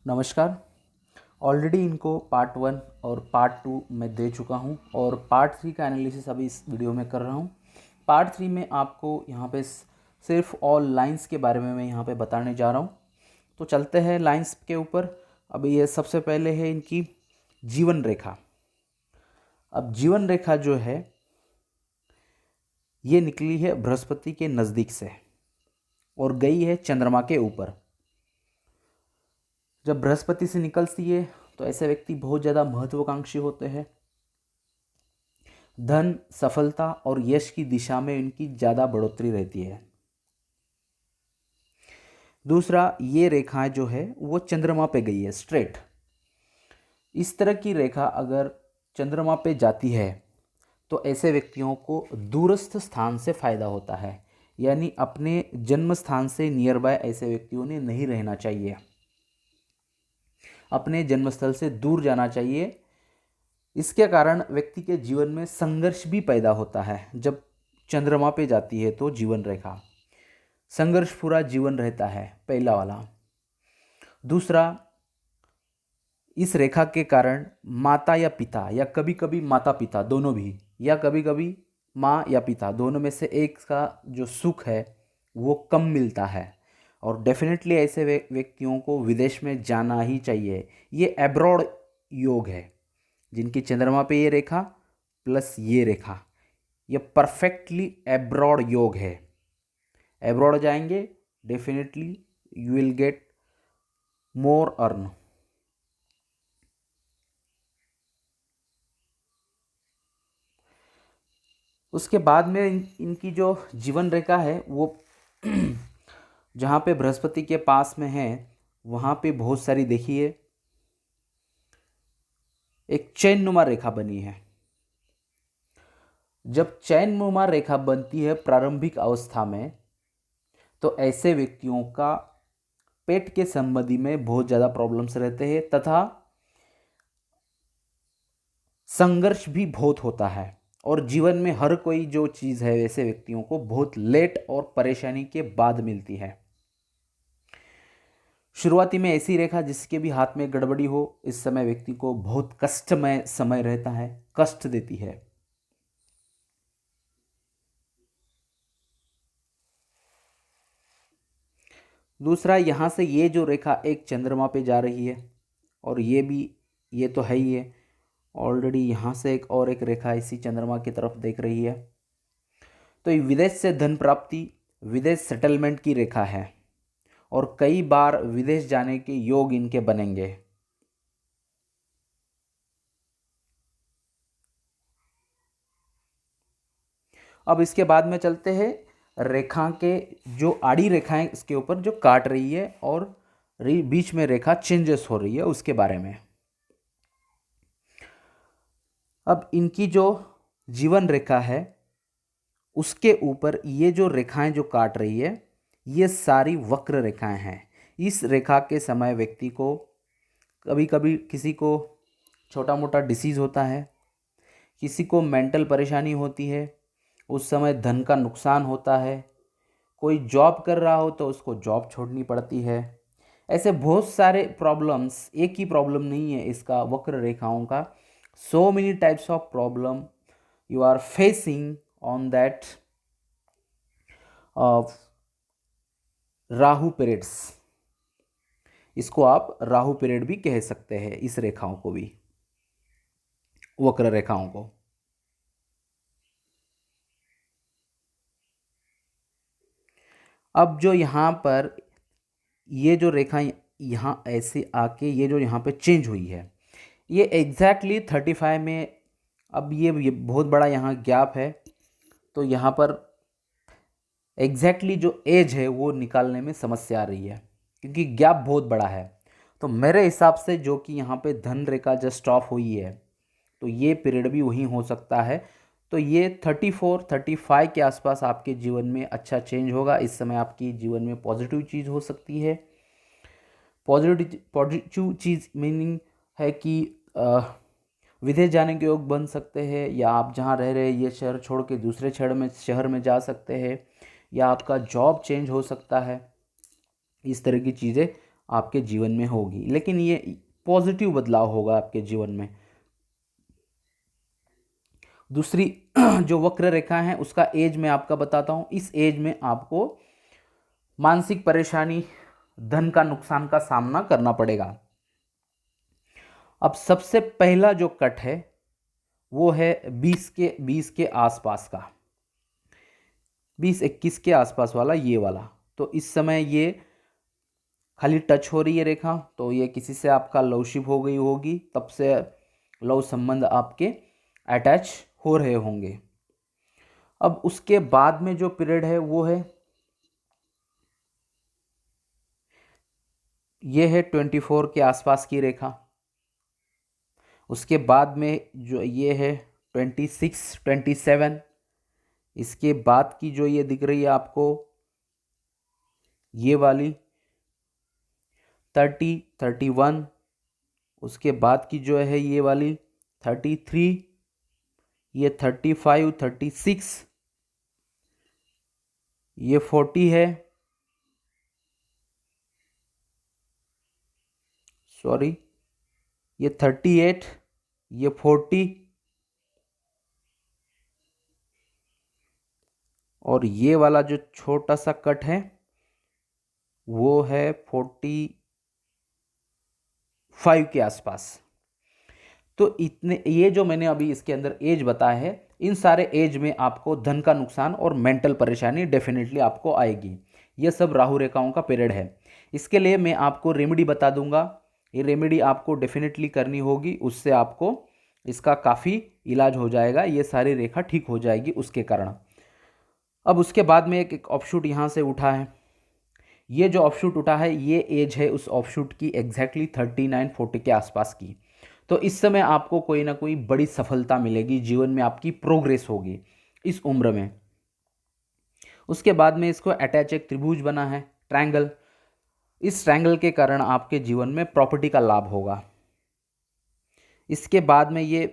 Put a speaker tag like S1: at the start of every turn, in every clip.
S1: नमस्कार। ऑलरेडी इनको पार्ट 1 और पार्ट 2 मैं दे चुका हूं और पार्ट 3 का एनालिसिस अभी इस वीडियो में कर रहा हूं। पार्ट 3 में आपको यहां पे सिर्फ ऑल लाइंस के बारे में मैं यहां पे बताने जा रहा हूं। तो चलते हैं लाइंस के ऊपर। अभी ये सबसे पहले है इनकी जीवन रेखा। अब जीवन रेखा जो है ये निकली है बृहस्पति के नज़दीक से और गई है चंद्रमा के ऊपर। जब बृहस्पति से निकलती है तो ऐसे व्यक्ति बहुत ज़्यादा महत्वाकांक्षी होते हैं। धन, सफलता और यश की दिशा में इनकी ज़्यादा बढ़ोतरी रहती है। दूसरा, ये रेखाएं जो है वो चंद्रमा पे गई है स्ट्रेट। इस तरह की रेखा अगर चंद्रमा पे जाती है तो ऐसे व्यक्तियों को दूरस्थ स्थान से फायदा होता है, यानी अपने जन्म स्थान से नियर बाय ऐसे व्यक्तियों ने नहीं रहना चाहिए, अपने जन्मस्थल से दूर जाना चाहिए। इसके कारण व्यक्ति के जीवन में संघर्ष भी पैदा होता है। जब चंद्रमा पे जाती है तो जीवन रेखा संघर्ष पूरा जीवन रहता है, पहला वाला। दूसरा, इस रेखा के कारण माता या पिता या कभी कभी माता पिता दोनों भी या कभी कभी माँ या पिता दोनों में से एक का जो सुख है वो कम मिलता है और डेफिनेटली ऐसे व्यक्तियों को विदेश में जाना ही चाहिए। ये एब्रॉड योग है जिनकी चंद्रमा पे ये रेखा प्लस ये रेखा, ये परफेक्टली एब्रॉड योग है। एब्रॉड जाएंगे definitely you will get more earn. उसके बाद में इनकी जो जीवन रेखा है वो जहाँ पे बृहस्पति के पास में है वहाँ पे बहुत सारी देखिए एक चैन नुमा रेखा बनी है। जब चैन नुमा रेखा बनती है प्रारंभिक अवस्था में तो ऐसे व्यक्तियों का पेट के संबंधी में बहुत ज़्यादा प्रॉब्लम्स रहते हैं तथा संघर्ष भी बहुत होता है और जीवन में हर कोई जो चीज़ है वैसे व्यक्तियों को बहुत लेट और परेशानी के बाद मिलती है। शुरुआती में ऐसी रेखा जिसके भी हाथ में गड़बड़ी हो इस समय व्यक्ति को बहुत कष्टमय समय रहता है, कष्ट देती है। दूसरा, यहाँ से ये जो रेखा एक चंद्रमा पे जा रही है और ये भी, ये तो है ही है ऑलरेडी। यहाँ से एक रेखा इसी चंद्रमा की तरफ देख रही है। तो ये विदेश से धन प्राप्ति, विदेश सेटलमेंट की रेखा है और कई बार विदेश जाने के योग इनके बनेंगे। अब इसके बाद में चलते हैं रेखा के जो आड़ी रेखाएं इसके ऊपर जो काट रही है और बीच में रेखा चेंजेस हो रही है उसके बारे में। अब इनकी जो जीवन रेखा है उसके ऊपर ये जो रेखाएं जो काट रही है ये सारी वक्र रेखाएं हैं। इस रेखा के समय व्यक्ति को कभी कभी किसी को छोटा मोटा डिसीज़ होता है, किसी को मेंटल परेशानी होती है, उस समय धन का नुकसान होता है, कोई जॉब कर रहा हो तो उसको जॉब छोड़नी पड़ती है। ऐसे बहुत सारे प्रॉब्लम्स, एक ही प्रॉब्लम नहीं है इसका वक्र रेखाओं का। So many types of problem you are facing on that Rahu periods. इसको आप राहु पीरियड भी कह सकते हैं, इस रेखाओं को भी, वक्र रेखाओं को। अब जो यहाँ पर ये जो रेखा यहाँ ऐसे आके ये जो यहाँ पे चेंज हुई है ये एग्जैक्टली 35 में, अब ये बहुत बड़ा यहाँ गैप है तो यहाँ पर एग्जैक्टली जो एज है वो निकालने में समस्या आ रही है क्योंकि गैप बहुत बड़ा है। तो मेरे हिसाब से जो कि यहाँ पे धन रेखा जस्ट स्टॉप हुई है तो ये पीरियड भी वहीं हो सकता है। तो ये 34-35 के आसपास आपके जीवन में अच्छा चेंज होगा। इस समय आपकी जीवन में पॉजिटिव चीज़ हो सकती है। पॉजिटिव चीज़ मीनिंग है कि विदेश जाने के योग बन सकते हैं, या आप जहाँ रह रहे हैं ये शहर छोड़ के दूसरे शहर में जा सकते हैं, या आपका जॉब चेंज हो सकता है। इस तरह की चीज़ें आपके जीवन में होगी, लेकिन ये पॉजिटिव बदलाव होगा आपके जीवन में। दूसरी जो वक्र रेखा है उसका एज मैं आपका बताता हूँ। इस एज में आपको मानसिक परेशानी, धन का नुकसान का सामना करना पड़ेगा। अब सबसे पहला जो कट है वो है 20 के आसपास का, 20-21 के आसपास वाला, ये वाला। तो इस समय ये खाली टच हो रही है रेखा, तो ये किसी से आपका लवशिप हो गई होगी, तब से लव संबंध आपके अटैच हो रहे होंगे। अब उसके बाद में जो पीरियड है वो है, ये है 24 के आसपास की रेखा। उसके बाद में जो ये है 26, 27। इसके बाद की जो ये दिख रही है आपको, ये वाली 30, 31। उसके बाद की जो है ये वाली 33, ये 35, 36, ये 40 है, सॉरी, ये 38, ये 40, और ये वाला जो छोटा सा कट है वो है 45 के आसपास। तो इतने, ये जो मैंने अभी इसके अंदर एज बताया है, इन सारे एज में आपको धन का नुकसान और मेंटल परेशानी डेफिनेटली आपको आएगी। ये सब राहु रेखाओं का पीरियड है। इसके लिए मैं आपको रेमेडी बता दूंगा, ये रेमेडी आपको डेफिनेटली करनी होगी, उससे आपको इसका काफ़ी इलाज हो जाएगा, ये सारी रेखा ठीक हो जाएगी उसके कारण। अब उसके बाद में एक ऑफशूट यहाँ से उठा है। ये जो ऑफशूट उठा है ये एज है उस ऑफशूट की एग्जैक्टली 39-40 के आसपास की। तो इस समय आपको कोई ना कोई बड़ी सफलता मिलेगी, जीवन में आपकी प्रोग्रेस होगी इस उम्र में। उसके बाद में इसको अटैच एक त्रिभुज बना है, ट्रायंगल। इस ट्रायंगल के कारण आपके जीवन में प्रॉपर्टी का लाभ होगा। इसके बाद में ये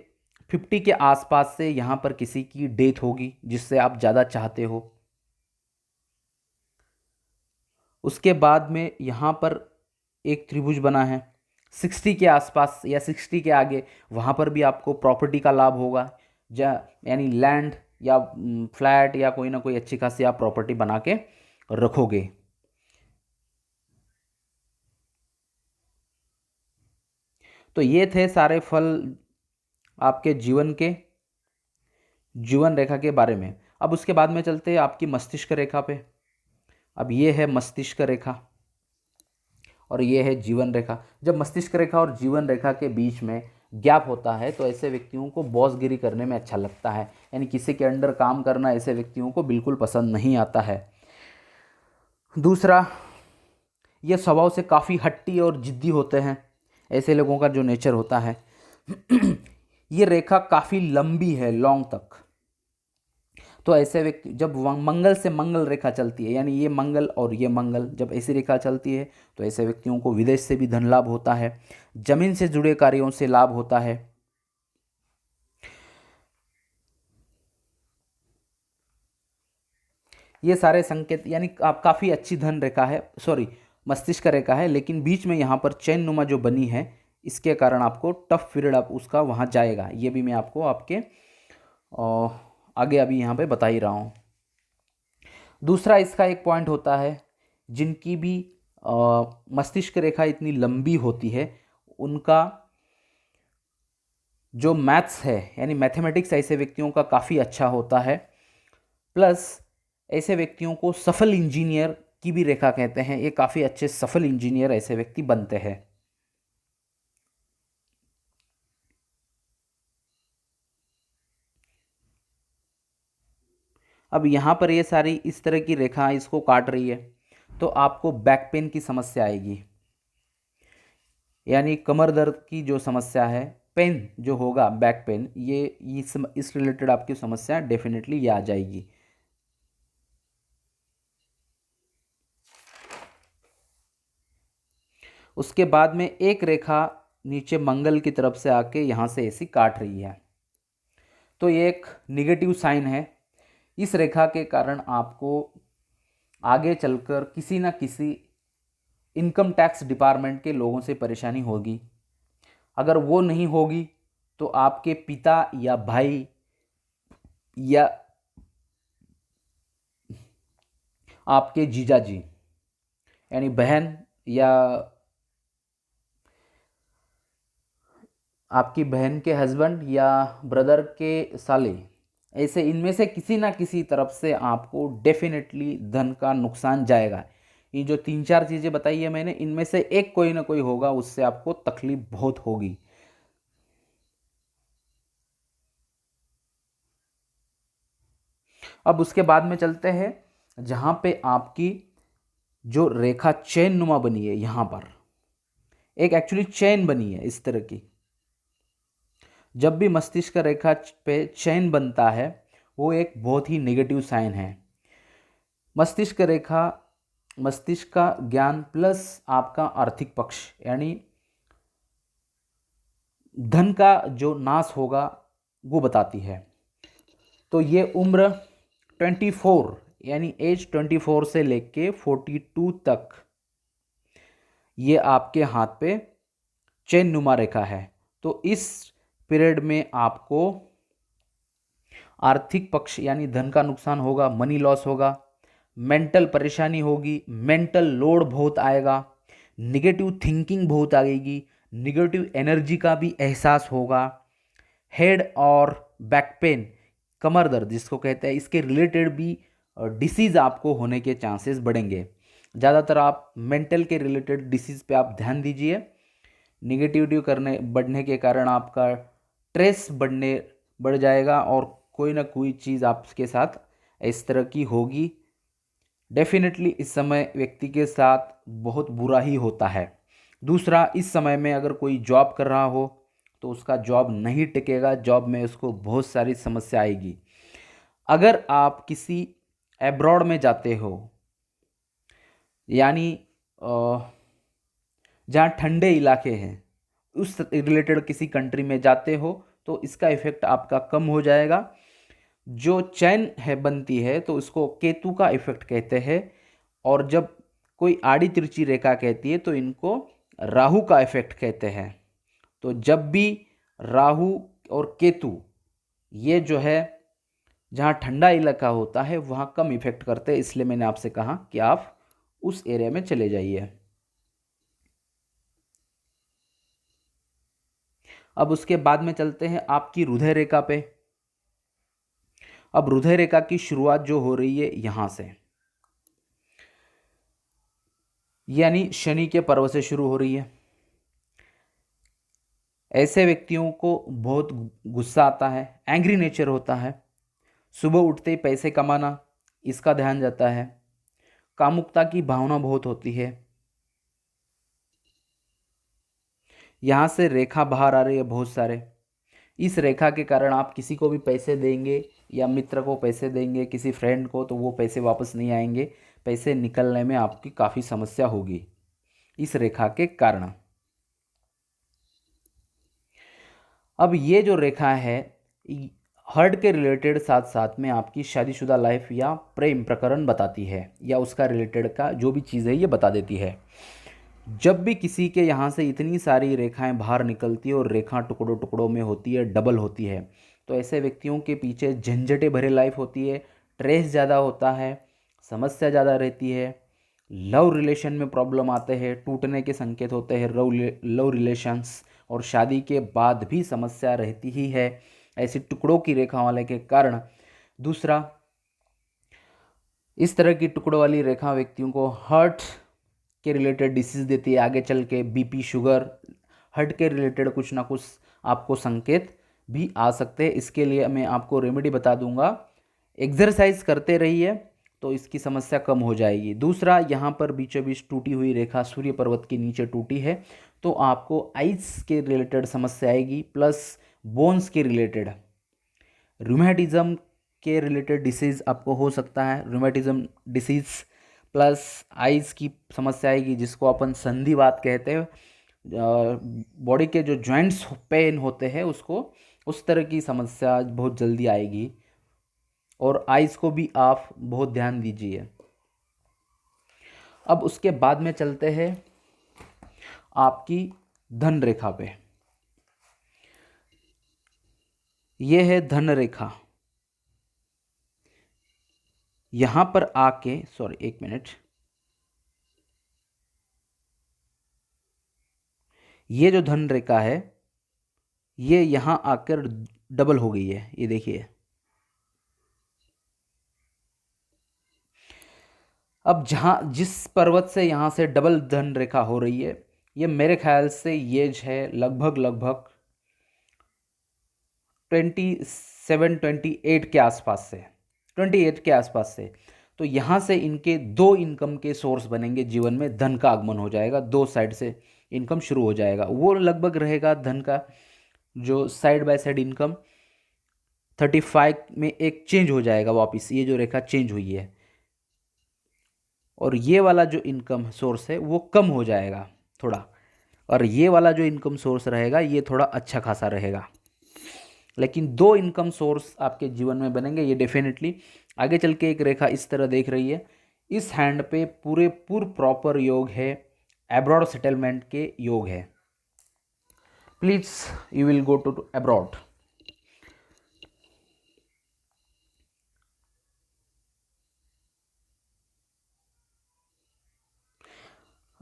S1: 50 के आसपास से यहाँ पर किसी की डेथ होगी जिससे आप ज़्यादा चाहते हो। उसके बाद में यहाँ पर एक त्रिभुज बना है 60 के आसपास या 60 के आगे, वहाँ पर भी आपको प्रॉपर्टी का लाभ होगा, यानी लैंड या फ्लैट या कोई ना कोई अच्छी खासी आप प्रॉपर्टी बना के रखोगे। तो ये थे सारे फल आपके जीवन के, जीवन रेखा के बारे में। अब उसके बाद में चलते हैं आपकी मस्तिष्क रेखा पे। अब ये है मस्तिष्क रेखा और ये है जीवन रेखा। जब मस्तिष्क रेखा और जीवन रेखा के बीच में गैप होता है तो ऐसे व्यक्तियों को बॉसगिरी करने में अच्छा लगता है, यानी किसी के अंडर काम करना ऐसे व्यक्तियों को बिल्कुल पसंद नहीं आता है। दूसरा, ये स्वभाव से काफ़ी हट्टी और जिद्दी होते हैं, ऐसे लोगों का जो नेचर होता है। ये रेखा काफ़ी लंबी है, लॉन्ग तक। तो ऐसे व्यक्ति, जब मंगल से मंगल रेखा चलती है, यानी ये मंगल और ये मंगल जब ऐसी रेखा चलती है तो ऐसे व्यक्तियों को विदेश से भी धन लाभ होता है, जमीन से जुड़े कार्यों से लाभ होता है। ये सारे संकेत, यानी आप काफ़ी अच्छी धन रेखा है, सॉरी मस्तिष्क रेखा है, लेकिन बीच में यहाँ पर चैन नुमा जो बनी है इसके कारण आपको टफ पीरियड आप उसका वहाँ जाएगा। ये भी मैं आपको आपके आगे अभी यहाँ पे बता ही रहा हूँ। दूसरा इसका एक पॉइंट होता है, जिनकी भी मस्तिष्क रेखा इतनी लंबी होती है उनका जो मैथ्स है यानी मैथमेटिक्स ऐसे व्यक्तियों का काफ़ी अच्छा होता है। प्लस ऐसे व्यक्तियों को सफल इंजीनियर की भी रेखा कहते हैं, ये काफ़ी अच्छे सफल इंजीनियर ऐसे व्यक्ति बनते हैं। अब यहाँ पर ये सारी इस तरह की रेखा इसको काट रही है तो आपको बैक पेन की समस्या आएगी, यानी कमर दर्द की जो समस्या है, पेन जो होगा बैक पेन, ये इस रिलेटेड आपकी समस्या डेफिनेटली ये आ जाएगी। उसके बाद में एक रेखा नीचे मंगल की तरफ से आके यहाँ से ऐसी काट रही है, तो ये एक निगेटिव साइन है। इस रेखा के कारण आपको आगे चलकर किसी ना किसी इनकम टैक्स डिपार्टमेंट के लोगों से परेशानी होगी। अगर वो नहीं होगी तो आपके पिता या भाई या आपके जीजा जी यानी बहन या आपकी बहन के हस्बैंड या ब्रदर के साले, ऐसे इनमें से किसी ना किसी तरफ से आपको डेफिनेटली धन का नुकसान जाएगा। ये जो 3-4 चीज़ें बताई है मैंने, इनमें से एक कोई ना कोई होगा, उससे आपको तकलीफ बहुत होगी। अब उसके बाद में चलते हैं जहाँ पे आपकी जो रेखा चैन नुमा बनी है, यहाँ पर एक एक्चुअली चैन बनी है इस तरह की। जब भी मस्तिष्क रेखा पे चैन बनता है वो एक बहुत ही नेगेटिव साइन है। मस्तिष्क रेखा मस्तिष्क का ज्ञान प्लस आपका आर्थिक पक्ष यानी धन का जो नाश होगा वो बताती है। तो ये उम्र 24 यानी एज 24 से लेके 42 तक ये आपके हाथ पे चैन नुमा रेखा है। तो इस पीरियड में आपको आर्थिक पक्ष यानी धन का नुकसान होगा, मनी लॉस होगा, मेंटल परेशानी होगी, मेंटल लोड बहुत आएगा, निगेटिव थिंकिंग बहुत आएगी, निगेटिव एनर्जी का भी एहसास होगा, हेड और बैक पेन, कमर दर्द जिसको कहते हैं, इसके रिलेटेड भी डिसीज़ आपको होने के चांसेस बढ़ेंगे। ज़्यादातर आप मेंटल के रिलेटेड डिसीज़ पे आप ध्यान दीजिए। निगेटिविटी बढ़ने के कारण आपका स्ट्रेस बढ़ जाएगा और कोई ना कोई चीज़ आपके साथ इस तरह की होगी। डेफिनेटली इस समय व्यक्ति के साथ बहुत बुरा ही होता है। दूसरा, इस समय में अगर कोई जॉब कर रहा हो तो उसका जॉब नहीं टिकेगा, जॉब में उसको बहुत सारी समस्या आएगी। अगर आप किसी एब्रॉड में जाते हो यानी जहाँ ठंडे इलाके हैं उस रिलेटेड किसी कंट्री में जाते हो तो इसका इफ़ेक्ट आपका कम हो जाएगा। जो चैन है बनती है तो उसको केतु का इफ़ेक्ट कहते हैं, और जब कोई आड़ी तिरछी रेखा कहती है तो इनको राहु का इफ़ेक्ट कहते हैं। तो जब भी राहु और केतु ये जो है जहाँ ठंडा इलाका होता है वहाँ कम इफ़ेक्ट करते हैं, इसलिए मैंने आपसे कहा कि आप उस एरिया में चले जाइए। अब उसके बाद में चलते हैं आपकी हृदय रेखा पे। अब हृदय रेखा की शुरुआत जो हो रही है यहाँ से, यानी शनि के पर्व से शुरू हो रही है। ऐसे व्यक्तियों को बहुत गुस्सा आता है, एंग्री नेचर होता है, सुबह उठते ही पैसे कमाना इसका ध्यान जाता है, कामुकता की भावना बहुत होती है। यहाँ से रेखा बाहर आ रही है बहुत सारे। इस रेखा के कारण आप किसी को भी पैसे देंगे या मित्र को पैसे देंगे, किसी फ्रेंड को, तो वो पैसे वापस नहीं आएंगे। पैसे निकलने में आपकी काफ़ी समस्या होगी इस रेखा के कारण। अब ये जो रेखा है हार्ट के रिलेटेड साथ साथ में आपकी शादीशुदा लाइफ या प्रेम प्रकरण बताती है, या उसका रिलेटेड का जो भी चीज़ है ये बता देती है। जब भी किसी के यहाँ से इतनी सारी रेखाएं बाहर निकलती है और रेखा टुकड़ों टुकड़ों में होती है, डबल होती है, तो ऐसे व्यक्तियों के पीछे झंझटें भरे लाइफ होती है, स्ट्रेस ज़्यादा होता है, समस्या ज़्यादा रहती है, लव रिलेशन में प्रॉब्लम आते हैं, टूटने के संकेत होते हैं लव रिलेशंस, और शादी के बाद भी समस्या रहती ही है ऐसे टुकड़ों की रेखा वाले के कारण। दूसरा, इस तरह की टुकड़ों वाली रेखा व्यक्तियों को हार्ट के रिलेटेड डिसीज़ देती है, आगे चल के बीपी, शुगर, हार्ट के रिलेटेड कुछ ना कुछ आपको संकेत भी आ सकते हैं। इसके लिए मैं आपको रेमेडी बता दूंगा, एक्सरसाइज करते रहिए तो इसकी समस्या कम हो जाएगी। दूसरा, यहाँ पर बीचों बीच टूटी हुई रेखा सूर्य पर्वत के नीचे टूटी है तो आपको आइस के रिलेटेड समस्या आएगी, प्लस बोन्स के रिलेटेड, रूमेटिज्म के रिलेटेड डिसीज़ आपको हो सकता है। रूमेटिज्म डिसीज़ प्लस आइज़ की समस्या आएगी जिसको अपन संधिवात कहते हैं। बॉडी के जो जॉइंट्स पेन होते हैं उसको, उस तरह की समस्या बहुत जल्दी आएगी। और आइज़ को भी आप बहुत ध्यान दीजिए। अब उसके बाद में चलते हैं आपकी धन रेखा पे। ये है धन रेखा। यहां पर आके, सॉरी एक मिनट, ये जो धन रेखा है ये यहां आकर डबल हो गई है, ये देखिए। अब जहां जिस पर्वत से यहां से डबल धन रेखा हो रही है, ये मेरे ख्याल से ये है लगभग लगभग 27-28 के आसपास से, 28 के आसपास से। तो यहाँ से इनके दो इनकम के सोर्स बनेंगे जीवन में, धन का आगमन हो जाएगा, दो साइड से इनकम शुरू हो जाएगा। वो लगभग रहेगा धन का जो साइड बाय साइड इनकम 35 में एक चेंज हो जाएगा वापस, ये जो रेखा चेंज हुई है, और ये वाला जो इनकम सोर्स है वो कम हो जाएगा थोड़ा, और ये वाला जो इनकम सोर्स रहेगा ये थोड़ा अच्छा खासा रहेगा। लेकिन दो इनकम सोर्स आपके जीवन में बनेंगे ये डेफिनेटली। आगे चल के एक रेखा इस तरह देख रही है, इस हैंड पे पूरे प्रॉपर योग है, एब्रॉड सेटलमेंट के योग है। Please you will go to abroad.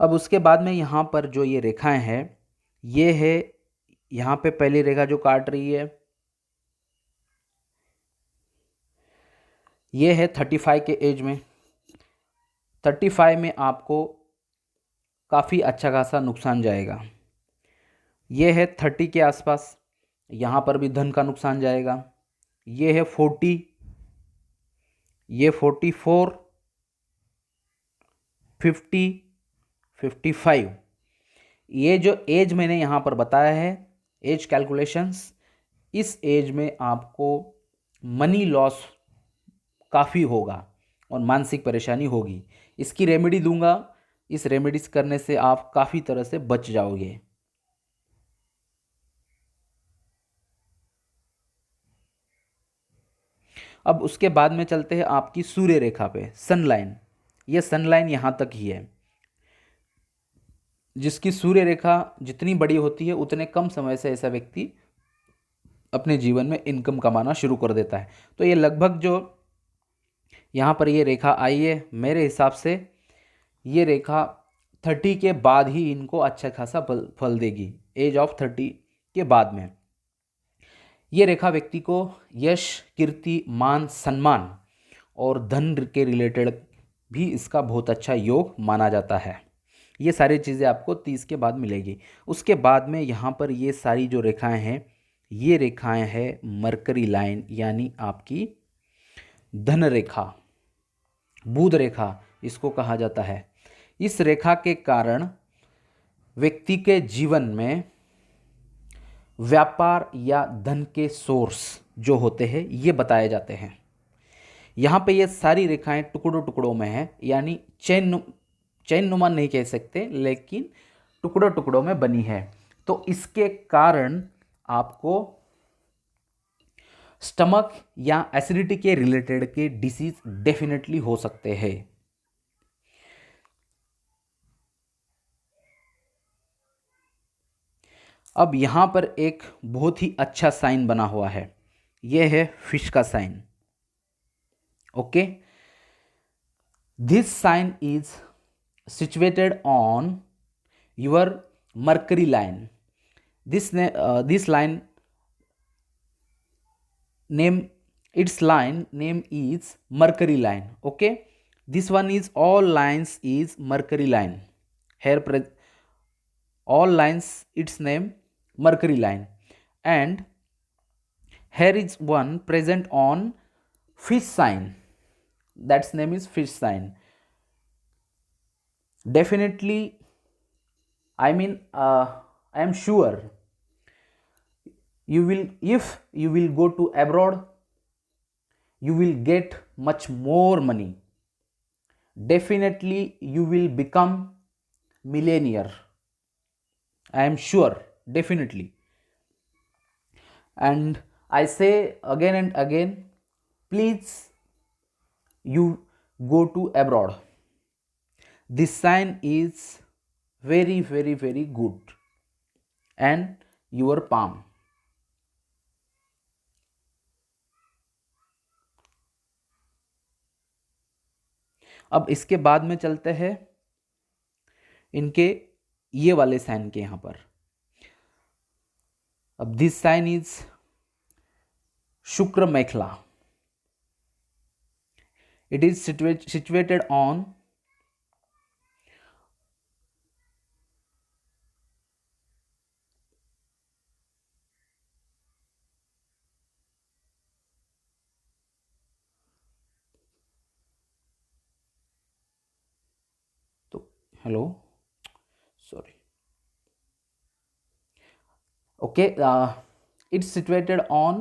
S1: अब उसके बाद में यहाँ पर जो ये रेखाएं हैं, ये है यहाँ पे पहली रेखा जो काट रही है ये है 35 के एज में। 35 में आपको काफ़ी अच्छा खासा नुकसान जाएगा। ये है 30 के आसपास, यहाँ पर भी धन का नुकसान जाएगा। ये है 40, ये 44, 50, 55। ये जो एज मैंने यहाँ पर बताया है, एज कैलकुलेशंस, इस एज में आपको मनी लॉस काफ़ी होगा और मानसिक परेशानी होगी। इसकी रेमेडी दूंगा, इस रेमेडीज करने से आप काफ़ी तरह से बच जाओगे। अब उसके बाद में चलते हैं आपकी सूर्य रेखा पे, सन लाइन। ये सन लाइन यहाँ तक ही है। जिसकी सूर्य रेखा जितनी बड़ी होती है उतने कम समय से ऐसा व्यक्ति अपने जीवन में इनकम कमाना शुरू कर देता है। तो ये लगभग जो यहाँ पर ये रेखा आई है, मेरे हिसाब से ये रेखा 30 के बाद ही इनको अच्छा खासा फल देगी, एज ऑफ 30 के बाद में। ये रेखा व्यक्ति को यश, कीर्ति, मान, सम्मान और धन के रिलेटेड भी इसका बहुत अच्छा योग माना जाता है। ये सारी चीज़ें आपको 30 के बाद मिलेगी। उसके बाद में यहाँ पर ये सारी जो रेखाएं हैं, ये रेखाएं हैं मरकरी लाइन, यानी आपकी धन रेखा, बुध रेखा इसको कहा जाता है। इस रेखा के कारण व्यक्ति के जीवन में व्यापार या धन के सोर्स जो होते हैं ये बताए जाते हैं। यहाँ पे ये सारी रेखाएं टुकड़ों टुकड़ों में हैं, यानी चैन नुमा नहीं कह सकते, लेकिन टुकड़ों टुकड़ों में बनी है। तो इसके कारण आपको स्टमक या एसिडिटी के रिलेटेड के डिसीज डेफिनेटली हो सकते हैं। अब यहाँ पर एक बहुत ही अच्छा साइन बना हुआ है, यह है फिश का sign. Okay, this sign is situated on your mercury line. This line name, its line name is mercury line. Okay, this one is all lines is mercury line. Here all lines its name mercury line, and here is one present on fish sign, that's name is fish sign. Definitely, I mean, I am sure you will, if you will go to abroad, you will get much more money. Definitely you will become millionaire, I am sure, definitely. And I say again and again, please you go to abroad. This sign is very very very good and your palm. अब इसके बाद में चलते हैं इनके ये वाले sign के यहाँ पर. अब दिस साइन इज शुक्र मेखला. इट इज situated on तो hello sorry okay, it's situated on